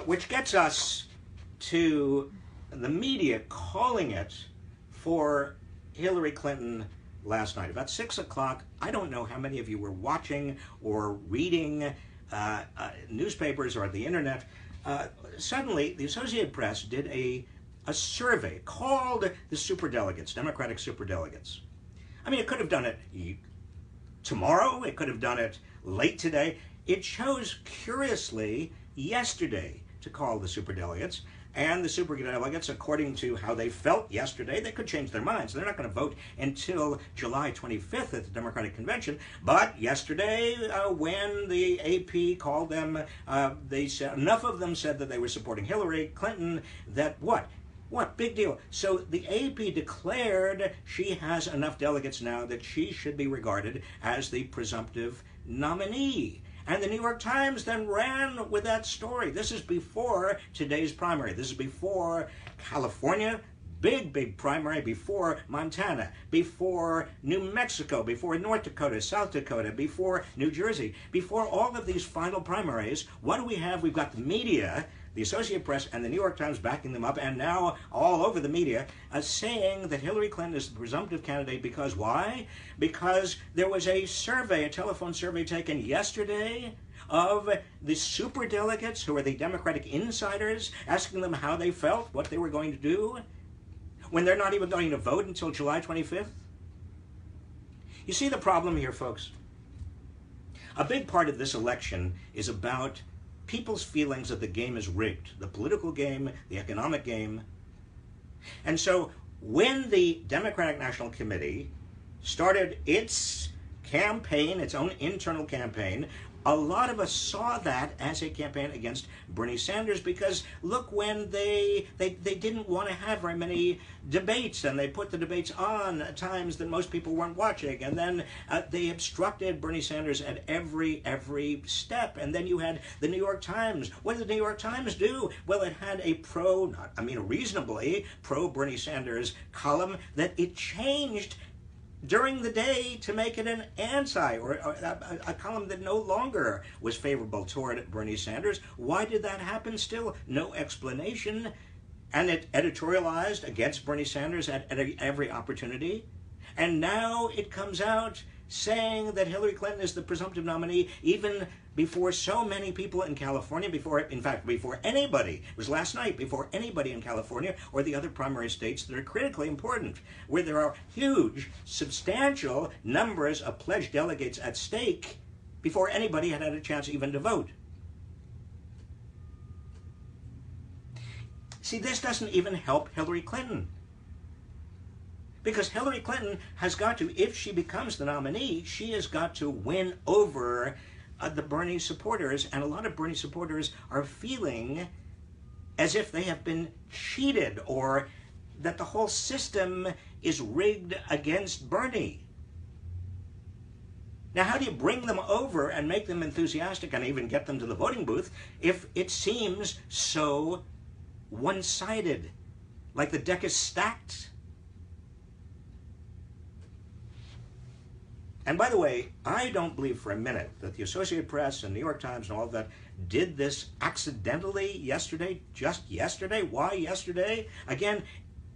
which gets us to the media calling it for Hillary Clinton last night. About 6 o'clock, I don't know how many of you were watching or reading newspapers or the internet. Suddenly, the Associated Press did a survey called the superdelegates, Democratic superdelegates. I mean, it could have done it tomorrow. It could have done it late today. It chose, curiously, yesterday to call the superdelegates. And the superdelegates, according to how they felt yesterday, they could change their minds. They're not going to vote until July 25th at the Democratic Convention. But yesterday, when the AP called them, they said, enough of them said that they were supporting Hillary Clinton, that what? What? Big deal. So the AP declared she has enough delegates now that she should be regarded as the presumptive nominee. And the New York Times then ran with that story. This is before today's primary. This is before California, big primary, before Montana, before New Mexico, before North Dakota, South Dakota, before New Jersey, before all of these final primaries. What do we have? We've got the media, the Associated Press and the New York Times backing them up, and now all over the media saying that Hillary Clinton is the presumptive candidate because why? Because there was a survey, a telephone survey taken yesterday of the superdelegates, who are the Democratic insiders, asking them how they felt, what they were going to do, when they're not even going to vote until July 25th. You see the problem here, folks? A big part of this election is about people's feelings that the game is rigged, the political game, the economic game. And so when the Democratic National Committee started its campaign, its own internal campaign, a lot of us saw that as a campaign against Bernie Sanders because look, when they didn't want to have very many debates, and they put the debates on at times that most people weren't watching, and then they obstructed Bernie Sanders at every step. And then you had the New York Times. What did the New York Times do? Well, it had a reasonably pro Bernie Sanders column that it changed during the day to make it an anti, or a column that no longer was favorable toward Bernie Sanders. Why did that happen? Still no explanation. And it editorialized against Bernie Sanders at every opportunity. And now it comes out saying that Hillary Clinton is the presumptive nominee, even before so many people in California, before anybody, it was last night, before anybody in California or the other primary states that are critically important, where there are huge, substantial numbers of pledged delegates at stake, before anybody had a chance even to vote. See, this doesn't even help Hillary Clinton. Because Hillary Clinton has got to, if she becomes the nominee, she has got to win over the Bernie supporters. And a lot of Bernie supporters are feeling as if they have been cheated, or that the whole system is rigged against Bernie. Now, how do you bring them over and make them enthusiastic and even get them to the voting booth if it seems so one-sided, like the deck is stacked? And by the way, I don't believe for a minute that the Associated Press and New York Times and all of that did this accidentally yesterday, just yesterday. Why yesterday? Again,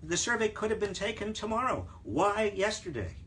the survey could have been taken tomorrow. Why yesterday?